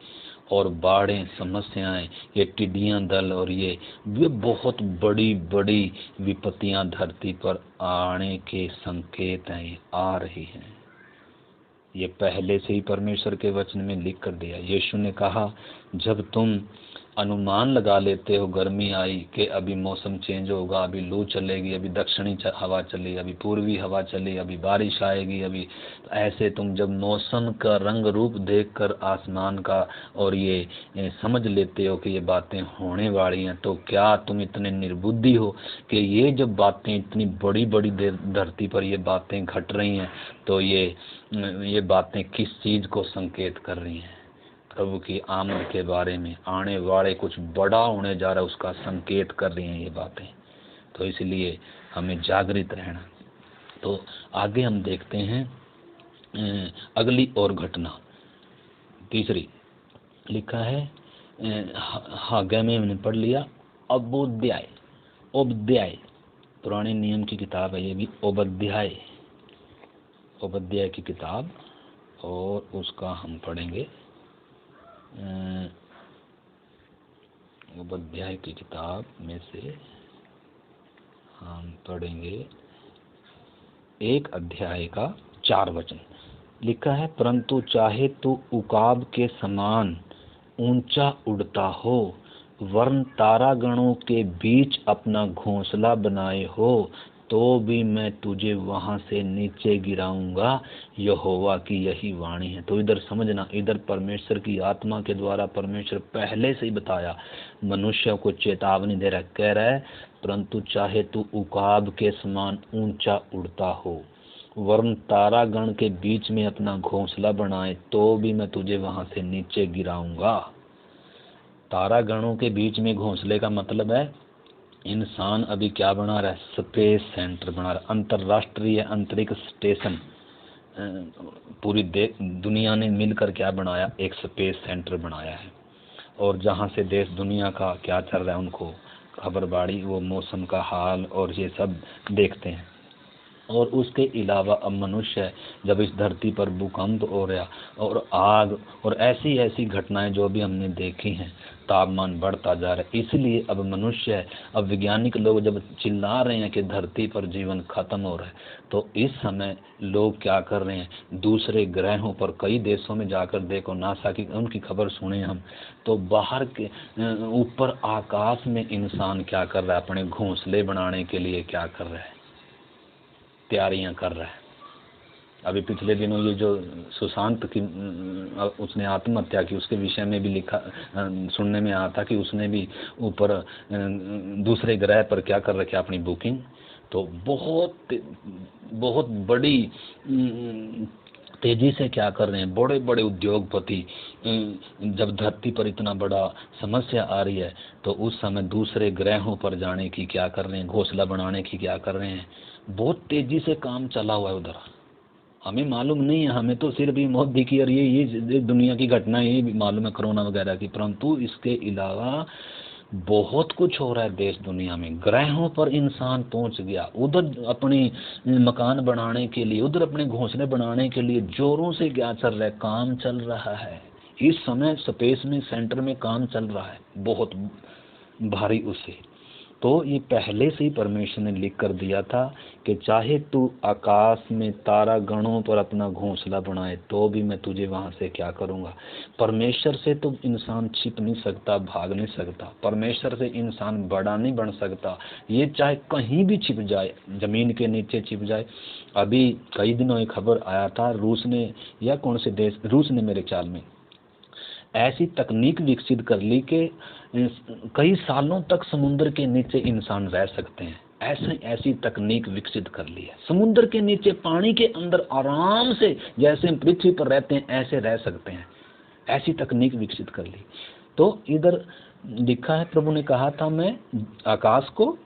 और बाढ़ें, समस्याएं, ये टिड्डियां दल और ये बहुत बड़ी बड़ी विपत्तियां धरती पर आने के संकेत हैं, ये आ रही हैं। ये पहले से ही परमेश्वर के वचन में लिख कर दिया। यीशु ने कहा, जब तुम अनुमान लगा लेते हो गर्मी आई कि अभी मौसम चेंज होगा, अभी लू चलेगी, अभी दक्षिणी हवा चलेगी, अभी पूर्वी हवा चलेगी, अभी बारिश आएगी, अभी तो ऐसे तुम जब मौसम का रंग रूप देखकर आसमान का और ये समझ लेते हो कि ये बातें होने वाली हैं, तो क्या तुम इतने निर्बुद्धि हो कि ये जब बातें इतनी बड़ी बड़ी धरती पर ये बातें घट रही हैं, तो ये बातें किस चीज़ को संकेत कर रही हैं? प्रभु की आमद के बारे में, आने वाले कुछ बड़ा होने जा रहा है उसका संकेत कर रही हैं ये बातें। तो इसलिए हमें जागृत रहना। तो आगे हम देखते हैं अगली और घटना, तीसरी लिखा है हागे में हमने पढ़ लिया, ओबद्याय, ओबद्याय पुराने नियम की किताब है ये भी, ओबद्याय, ओबद्याय की किताब, और उसका हम पढ़ेंगे ओबद्याय की किताब में से हम पढ़ेंगे 1 अध्याय का 4 वचन। लिखा है, परंतु चाहे तू उकाब के समान ऊंचा उड़ता हो, वर्ण तारागणों के बीच अपना घोंसला बनाए हो, तो भी मैं तुझे वहां से नीचे गिराऊंगा, यहोवा की यही वाणी है। तो इधर समझना, इधर परमेश्वर की आत्मा के द्वारा परमेश्वर पहले से ही बताया, मनुष्य को चेतावनी दे रहा है, कह रहा है परंतु चाहे तू उकाब के समान ऊंचा उड़ता हो, वर्ण तारागण के बीच में अपना घोंसला बनाए, तो भी मैं तुझे वहां से नीचे गिराऊंगा। तारागणों के बीच में घोंसले का मतलब है इंसान अभी क्या बना रहा है, स्पेस सेंटर बना रहा है, अंतरराष्ट्रीय अंतरिक्ष स्टेशन। पूरी दुनिया ने मिलकर क्या बनाया, एक स्पेस सेंटर बनाया है, और जहाँ से देश दुनिया का क्या चल रहा है उनको खबरबाड़ी, वो मौसम का हाल और ये सब देखते हैं। और उसके अलावा अब मनुष्य जब इस धरती पर भूकंप हो रहा और आग और ऐसी ऐसी घटनाएं जो भी हमने देखी हैं, तापमान बढ़ता जा रहा है, इसलिए अब मनुष्य, अब वैज्ञानिक लोग जब चिल्ला रहे हैं कि धरती पर जीवन खत्म हो रहा है, तो इस समय लोग क्या कर रहे हैं, दूसरे ग्रहों पर कई देशों में जाकर देखो, नासा की उनकी खबर सुने हम, तो बाहर के ऊपर आकाश में इंसान क्या कर रहा है, अपने घोंसले बनाने के लिए क्या कर रहा है, तैयारियां कर रहा है। अभी पिछले दिनों ये जो सुशांत की उसने आत्महत्या की, उसके विषय में भी लिखा, सुनने में आया था कि उसने भी ऊपर दूसरे ग्रह पर क्या कर रखा अपनी बुकिंग। तो बहुत बड़ी तेजी से क्या कर रहे हैं बड़े बड़े उद्योगपति, जब धरती पर इतना बड़ा समस्या आ रही है, तो उस समय दूसरे ग्रहों पर जाने की क्या कर रहे हैं, घोंसला बनाने की क्या कर रहे हैं, बहुत तेजी से काम चला हुआ है उधर। हमें मालूम नहीं है, हमें तो सिर्फ ये मोदी की और ये दुनिया की घटनाएं ये मालूम है, कोरोना वगैरह की, परंतु इसके अलावा बहुत कुछ हो रहा है देश दुनिया में। ग्रहों पर इंसान पहुंच गया, उधर अपनी मकान बनाने के लिए, उधर अपने घोंसले बनाने के लिए जोरों से क्या चल रहा है, काम चल रहा है। इस समय स्पेस में सेंटर में काम चल रहा है बहुत भारी उससे। तो ये पहले से ही परमेश्वर ने लिख कर दिया था कि चाहे तू आकाश में तारा गणों पर अपना घोंसला बनाए तो भी मैं तुझे वहाँ से क्या करूँगा। परमेश्वर से तो इंसान छिप नहीं सकता, भाग नहीं सकता। परमेश्वर से इंसान बड़ा नहीं बन सकता। ये चाहे कहीं भी छिप जाए, ज़मीन के नीचे छिप जाए। अभी कई दिनों एक खबर आया था, रूस ने या कौन से देश, रूस ने मेरे ख्याल में ऐसी तकनीक विकसित कर ली कि कई सालों तक समुद्र के नीचे इंसान रह सकते हैं। ऐसी तकनीक विकसित कर ली है, समुद्र के नीचे पानी के अंदर आराम से जैसे हम पृथ्वी पर रहते हैं ऐसे रह सकते हैं। ऐसी तकनीक विकसित कर ली। तो इधर लिखा है, प्रभु ने कहा था मैं आकाश को,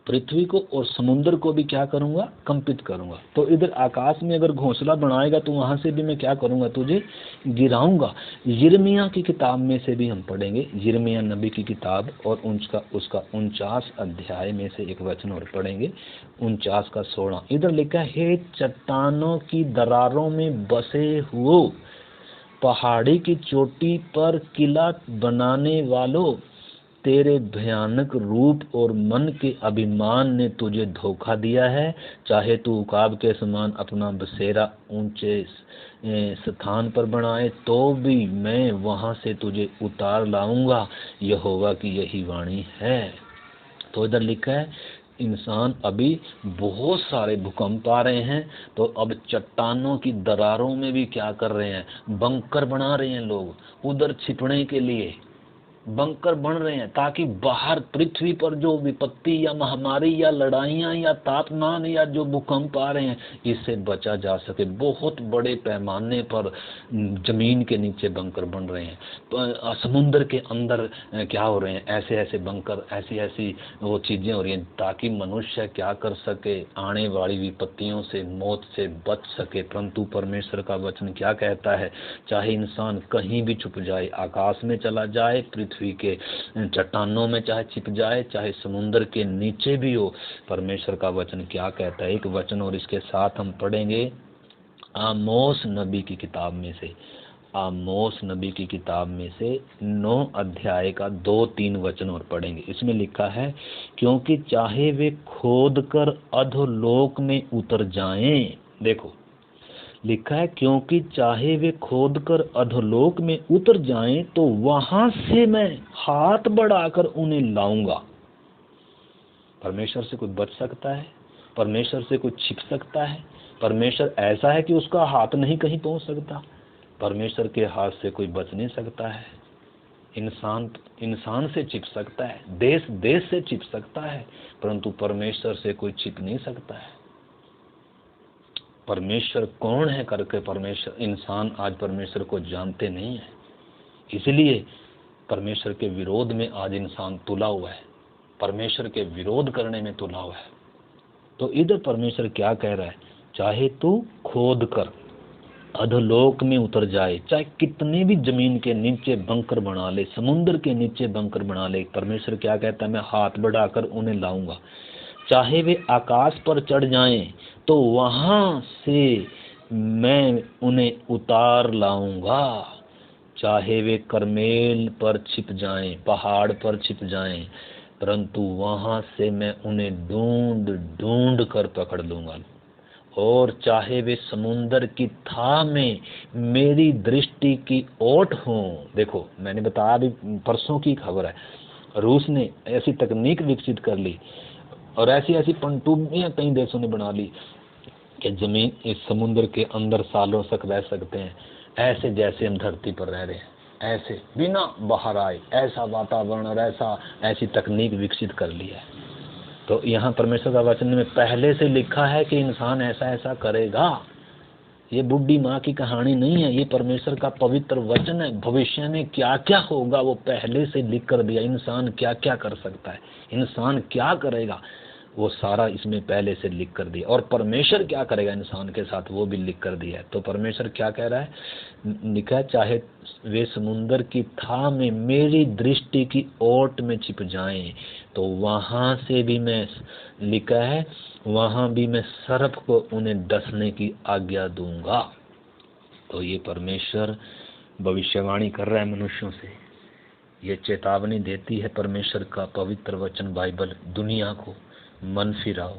पृथ्वी को और समुद्र को भी क्या करूंगा, कंपित करूंगा। तो इधर आकाश में अगर घोंसला बनाएगा तो वहां से भी मैं क्या करूंगा, तुझे गिराऊंगा। यिर्मयाह की किताब में से भी हम पढ़ेंगे, यिर्मयाह नबी की किताब और उसका 49 अध्याय में से एक वचन और पढ़ेंगे, 49 का 16। इधर लिखा है, हे चट्टानों की दरारों में बसे हुए, पहाड़ी की चोटी पर किला बनाने वालों, तेरे भयानक रूप और मन के अभिमान ने तुझे धोखा दिया है। चाहे तू उकाब के समान अपना बसेरा ऊंचे स्थान पर बनाए तो भी मैं वहां से तुझे उतार लाऊंगा, यहोवा की यही वाणी है। तो इधर लिखा है, इंसान अभी बहुत सारे भूकंप आ रहे हैं, तो अब चट्टानों की दरारों में भी क्या कर रहे हैं, बंकर बना रहे हैं लोग, उधर छिपने के लिए बंकर बन रहे हैं, ताकि बाहर पृथ्वी पर जो विपत्ति या महामारी या लड़ाइयाँ या तापमान या जो भूकंप आ रहे हैं, इससे बचा जा सके। बहुत बड़े पैमाने पर जमीन के नीचे बंकर बन रहे हैं, समुद्र के अंदर क्या हो रहे हैं, ऐसे ऐसे बंकर, ऐसी ऐसी वो चीज़ें हो रही हैं, ताकि मनुष्य क्या कर सके, आने वाली विपत्तियों से, मौत से बच सके। परंतु परमेश्वर का वचन क्या कहता है, चाहे इंसान कहीं भी छुप जाए, आकाश में चला जाए, पृथ्वी के चट्टानों में चाहे छिप जाए, चाहे समुद्र के नीचे भी हो, परमेश्वर का वचन क्या कहता है। एक वचन और इसके साथ हम पढ़ेंगे आमोस नबी की किताब में से, आमोस नबी की किताब में से 9 अध्याय का 2-3 वचन और पढ़ेंगे। इसमें लिखा है, क्योंकि चाहे वे खोद कर अधोलोक में उतर जाएं, देखो लिखा है, क्योंकि चाहे वे खोद कर अधोलोक में उतर जाएं तो वहां से मैं हाथ बढ़ाकर उन्हें लाऊंगा। परमेश्वर से कोई बच सकता है? परमेश्वर से कोई छिप सकता है? परमेश्वर ऐसा है कि उसका हाथ नहीं कहीं पहुंच सकता? परमेश्वर के हाथ से कोई बच नहीं सकता है। इंसान से छिप सकता है, देश से छिप सकता है, परंतु परमेश्वर से कोई छिप नहीं सकता है। परमेश्वर कौन है करके परमेश्वर, इंसान आज परमेश्वर को जानते नहीं है, इसलिए परमेश्वर के विरोध में आज इंसान तुला हुआ है, परमेश्वर के विरोध करने में तुला हुआ है। तो इधर परमेश्वर क्या कह रहा है, चाहे तू खोद कर अधोलोक में उतर जाए, चाहे कितने भी जमीन के नीचे बंकर बना ले, समुद्र के नीचे बंकर बना ले, परमेश्वर क्या कहता है, मैं हाथ बढ़ाकर उन्हें लाऊंगा। चाहे वे आकाश पर चढ़ जाएं तो वहां से मैं उन्हें उतार लाऊंगा। चाहे वे करमेल पर छिप जाएं, पहाड़ पर छिप जाएं, परंतु वहां से मैं उन्हें ढूंढ ढूंढ कर पकड़ लूंगा। और चाहे वे समुंदर की थाह में मेरी दृष्टि की ओट हो। देखो मैंने बताया, अभी परसों की खबर है, रूस ने ऐसी तकनीक विकसित कर ली और ऐसी ऐसी पनडुब्बियां कई देशों ने बना ली कि जमीन इस समुद्र के अंदर सालों तक रह सकते हैं, ऐसे जैसे हम धरती पर रह रहे हैं, ऐसे बिना बाहर आए, ऐसा वातावरण और ऐसी तकनीक विकसित कर ली है। तो यहाँ परमेश्वर का वचन में पहले से लिखा है कि इंसान ऐसा ऐसा करेगा। ये बुढ़ी माँ की कहानी नहीं है, ये परमेश्वर का पवित्र वचन है। भविष्य में क्या क्या होगा वो पहले से लिख कर दिया। इंसान क्या क्या कर सकता है, इंसान क्या करेगा, वो सारा इसमें पहले से लिख कर दिया। और परमेश्वर क्या करेगा इंसान के साथ वो भी लिख कर दिया है। तो परमेश्वर क्या कह रहा है, लिखा है, चाहे वे समुंदर की थाह में मेरी दृष्टि की ओट में छिप जाएं तो वहां से भी मैं, लिखा है, वहां भी मैं सर्प को उन्हें डसने की आज्ञा दूंगा। तो ये परमेश्वर भविष्यवाणी कर रहा है मनुष्यों से। ये चेतावनी देती है परमेश्वर का पवित्र वचन बाइबल दुनिया को, मन फिराओ,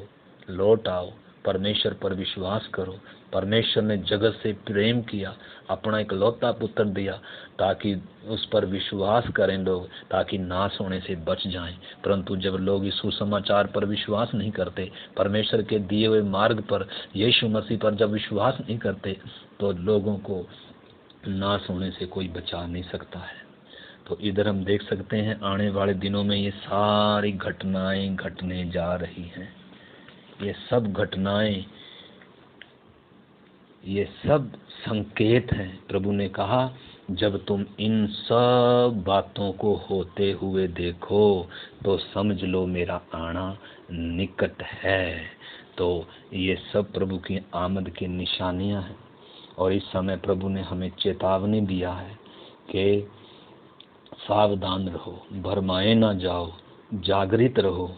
लौट आओ, परमेश्वर पर विश्वास करो। परमेश्वर ने जगत से प्रेम किया, अपना इकलौता पुत्र दिया ताकि उस पर विश्वास करें लोग, ताकि नाश होने से बच जाएं। परंतु जब लोग इस सुसमाचार पर विश्वास नहीं करते, परमेश्वर के दिए हुए मार्ग पर, यीशु मसीह पर जब विश्वास नहीं करते, तो लोगों को नाश होने से कोई बचा नहीं सकता है। तो इधर हम देख सकते हैं आने वाले दिनों में ये सारी घटनाएं घटने जा रही हैं। ये सब घटनाएं, ये सब संकेत हैं। प्रभु ने कहा जब तुम इन सब बातों को होते हुए देखो तो समझ लो मेरा आना निकट है। तो ये सब प्रभु की आमद की निशानियां हैं। और इस समय प्रभु ने हमें चेतावनी दिया है कि सावधान रहो, भरमाए ना जाओ, जागृत रहो।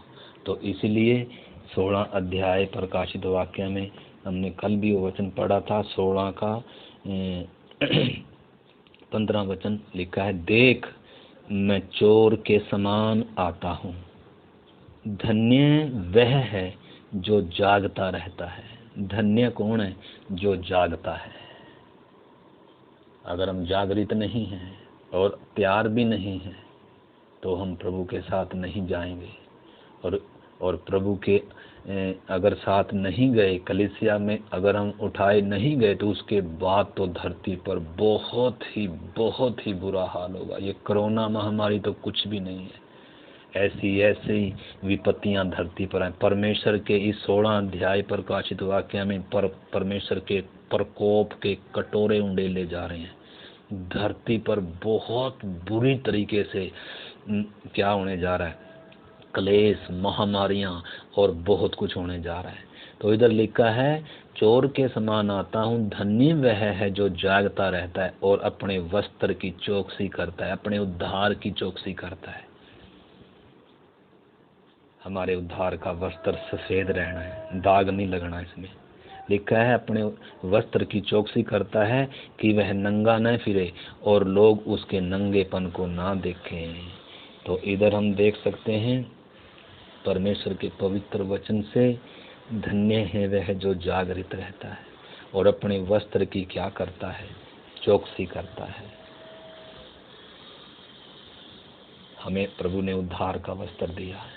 तो इसलिए 16 अध्याय प्रकाशित वाक्य में हमने कल भी वो वचन पढ़ा था, 16 का 15 वचन लिखा है, देख मैं चोर के समान आता हूँ, धन्य वह है जो जागता रहता है। धन्य कौन है? जो जागता है। अगर हम जागृत नहीं हैं और प्यार भी नहीं है तो हम प्रभु के साथ नहीं जाएंगे। और प्रभु के अगर साथ नहीं गए, कलीसिया में अगर हम उठाए नहीं गए, तो उसके बाद तो धरती पर बहुत ही बुरा हाल होगा। ये कोरोना महामारी तो कुछ भी नहीं है। ऐसी विपत्तियां धरती पर हैं। परमेश्वर के इस 16 अध्याय प्रकाशित वाक्य में परमेश्वर के प्रकोप के कटोरे उंडेले जा रहे हैं। धरती पर बहुत बुरी तरीके से क्या होने जा रहा है, क्लेश, महामारियां और बहुत कुछ होने जा रहा है। तो इधर लिखा है, चोर के समान आता हूँ, धन्य वह है जो जागता रहता है और अपने वस्त्र की चौकसी करता है, अपने उद्धार की चौकसी करता है। हमारे उद्धार का वस्त्र सफेद रहना है, दाग नहीं लगना इसमें। लिखा है अपने वस्त्र की चौकसी करता है कि वह नंगा न फिरे और लोग उसके नंगेपन को ना देखें। तो इधर हम देख सकते हैं परमेश्वर के पवित्र वचन से, धन्य है वह जो जागृत रहता है और अपने वस्त्र की क्या करता है, चौकसी करता है। हमें प्रभु ने उद्धार का वस्त्र दिया है।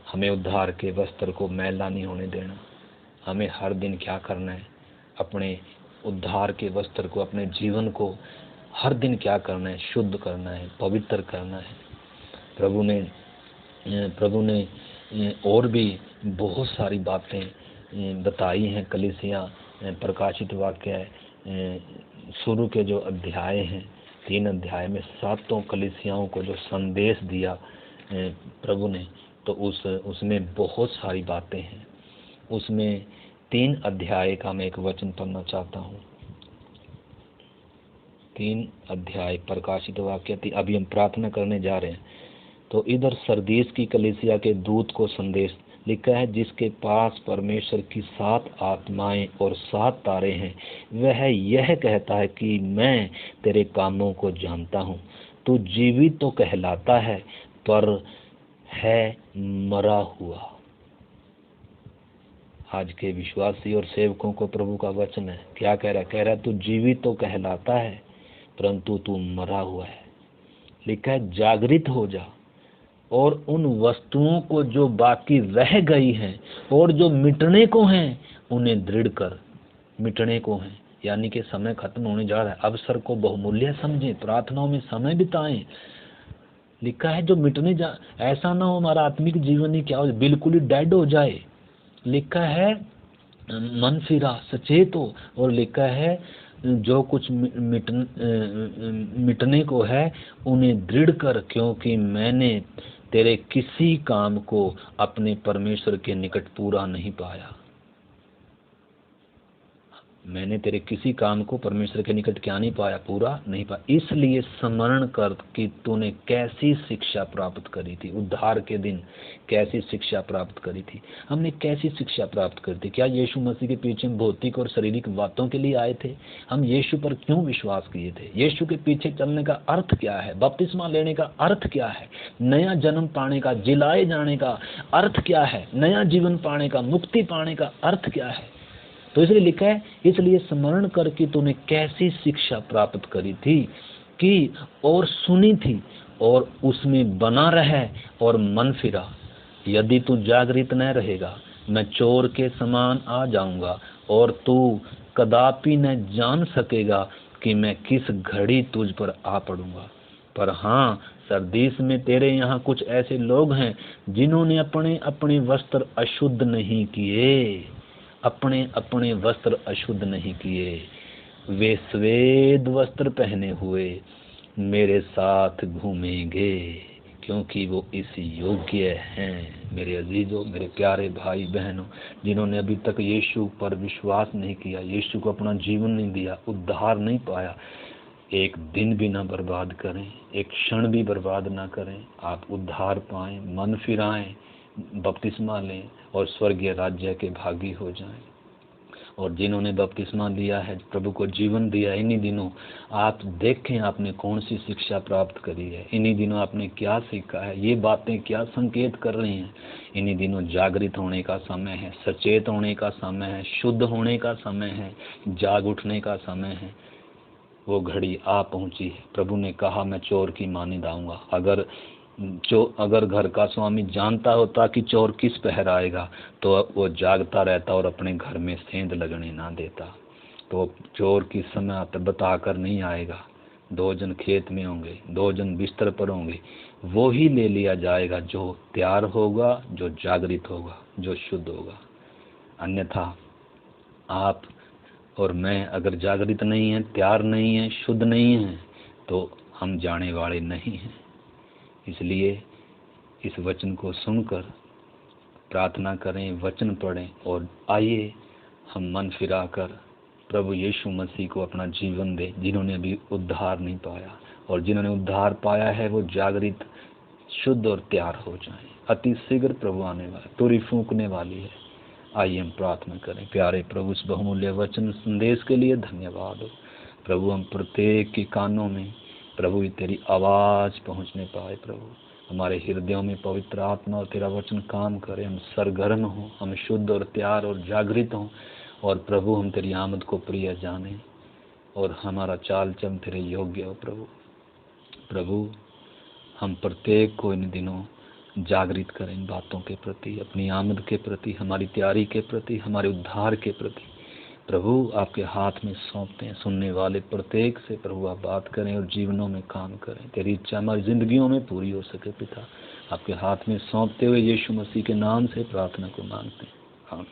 हमें उद्धार के वस्त्र को मैला नहीं होने देना। हमें हर दिन क्या करना है, अपने उद्धार के वस्त्र को, अपने जीवन को हर दिन क्या करना है, शुद्ध करना है, पवित्र करना है। प्रभु ने और भी बहुत सारी बातें बताई हैं। कलीसिया प्रकाशित वाक्य शुरू के जो अध्याय हैं, 3 अध्याय में 7 कलीसियाओं को जो संदेश दिया प्रभु ने, तो उसमें बहुत सारी बातें हैं। उसमें 3 अध्याय का मैं एक वचन पढ़ना चाहता हूँ। 3 अध्याय प्रकाशित वाक्य, अभी हम प्रार्थना करने जा रहे हैं। तो इधर सरदीस की कलीसिया के दूत को संदेश लिखा है, जिसके पास परमेश्वर की 7 आत्माएं और 7 तारे हैं। वह यह कहता है कि मैं तेरे कामों को जानता हूँ। तू जीवित तो कहलाता है पर है मरा हुआ। आज के विश्वासी और सेवकों को प्रभु का वचन है। क्या कह रहा है? कह रहा है तू जीवित तो कहलाता है परंतु तू मरा हुआ है। लिखा है जागृत हो जा और उन वस्तुओं को जो बाकी रह गई हैं और जो मिटने को हैं उन्हें दृढ़ कर। मिटने को हैं यानी कि समय खत्म होने जा रहा है। अवसर को बहुमूल्य समझें, प्रार्थनाओं में समय बिताएं। लिखा है जो मिटने जा, ऐसा ना हो हमारा आत्मिक जीवन ही क्या हो, बिल्कुल ही डेड हो जाए। लिखा है मन फिरा, सचेत हो। और लिखा है जो कुछ मिटने को है उन्हें दृढ़ कर, क्योंकि मैंने तेरे किसी काम को अपने परमेश्वर के निकट पूरा नहीं पाया। मैंने तेरे किसी काम को परमेश्वर के निकट क्या नहीं पाया, पूरा नहीं पाया। इसलिए स्मरण कर कि तूने कैसी शिक्षा प्राप्त करी थी, उद्धार के दिन कैसी शिक्षा प्राप्त करी थी। हमने कैसी शिक्षा प्राप्त करी थी? क्या यीशु मसीह के पीछे भौतिक और शारीरिक बातों के लिए आए थे? हम यीशु पर क्यों विश्वास किए थे? यीशु के पीछे चलने का अर्थ क्या है? बपतिस्मा लेने का अर्थ क्या है? नया जन्म पाने का, जिलाए जाने का अर्थ क्या है? नया जीवन पाने का, मुक्ति पाने का अर्थ क्या है? तो इसलिए लिखा है, इसलिए स्मरण करके तूने कैसी शिक्षा प्राप्त करी थी कि और सुनी थी और उसमें बना रहे और मन फिरा। यदि तू जागृत न रहेगा, मैं चोर के समान आ जाऊंगा और तू कदापि न जान सकेगा कि मैं किस घड़ी तुझ पर आ पड़ूंगा। पर हाँ, सरदीस में तेरे यहाँ कुछ ऐसे लोग हैं जिन्होंने अपने अपने वस्त्र अशुद्ध नहीं किए, अपने अपने वस्त्र अशुद्ध नहीं किए। वे श्वेत वस्त्र पहने हुए मेरे साथ घूमेंगे, क्योंकि वो इस योग्य हैं। मेरे अजीजों, मेरे प्यारे भाई बहनों, जिन्होंने अभी तक यीशु पर विश्वास नहीं किया, यीशु को अपना जीवन नहीं दिया, उद्धार नहीं पाया, एक दिन भी ना बर्बाद करें, एक क्षण भी बर्बाद ना करें। आप उद्धार पाएं, मन फिराएं, बपतिस्मा लें और स्वर्गीय राज्य के भागी हो जाएं। और जिन्होंने बपतिस्मा लिया है, प्रभु को जीवन दिया, इन्हीं दिनों आप देखें आपने कौन सी शिक्षा प्राप्त करी है, इन्हीं दिनों आपने क्या सीखा है, ये बातें क्या संकेत कर रही हैं। इन्हीं दिनों जागृत होने का समय है, सचेत होने का समय है, शुद्ध होने का समय है, जाग उठने का समय है। वो घड़ी आ पहुंची है। प्रभु ने कहा, मैं चोर की मानिंद आऊंगा। अगर घर का स्वामी जानता होता कि चोर किस पहर आएगा, तो वो जागता रहता और अपने घर में सेंध लगने ना देता। तो चोर किस समय बताकर नहीं आएगा। 2 जन खेत में होंगे, 2 जन बिस्तर पर होंगे, वो ही ले लिया जाएगा जो तैयार होगा, जो जागृत होगा, जो शुद्ध होगा। अन्यथा आप और मैं अगर जागृत नहीं है, तैयार नहीं है, शुद्ध नहीं है, तो हम जाने वाले नहीं हैं। इसलिए इस वचन को सुनकर प्रार्थना करें, वचन पढ़ें और आइए हम मन फिराकर प्रभु यीशु मसीह को अपना जीवन दें। जिन्होंने अभी उद्धार नहीं पाया और जिन्होंने उद्धार पाया है, वो जागृत, शुद्ध और तैयार हो जाएं। अति शीघ्र प्रभु आने वाला, तुरही फूंकने वाली है। आइए हम प्रार्थना करें। प्यारे प्रभु, इस बहुमूल्य वचन संदेश के लिए धन्यवाद हो प्रभु। हम प्रत्येक के कानों में प्रभु तेरी आवाज़ पहुंचने पाए। प्रभु हमारे हृदयों में पवित्र आत्मा और तेरा वचन काम करे। हम सरगर्म हों, हम शुद्ध और तैयार और जागृत हों, और प्रभु हम तेरी आमद को प्रिय जाने और हमारा चाल चल तेरे योग्य हो। प्रभु हम प्रत्येक को इन दिनों जागृत करें इन बातों के प्रति, अपनी आमद के प्रति, हमारी तैयारी के प्रति, हमारे उद्धार के प्रति। प्रभु आपके हाथ में सौंपते हैं। सुनने वाले प्रत्येक से प्रभु आप बात करें और जीवनों में काम करें। तेरी इच्छा हमारी जिंदगियों में पूरी हो सके। पिता आपके हाथ में सौंपते हुए यीशु मसीह के नाम से प्रार्थना को मांगते हैं। हाँ।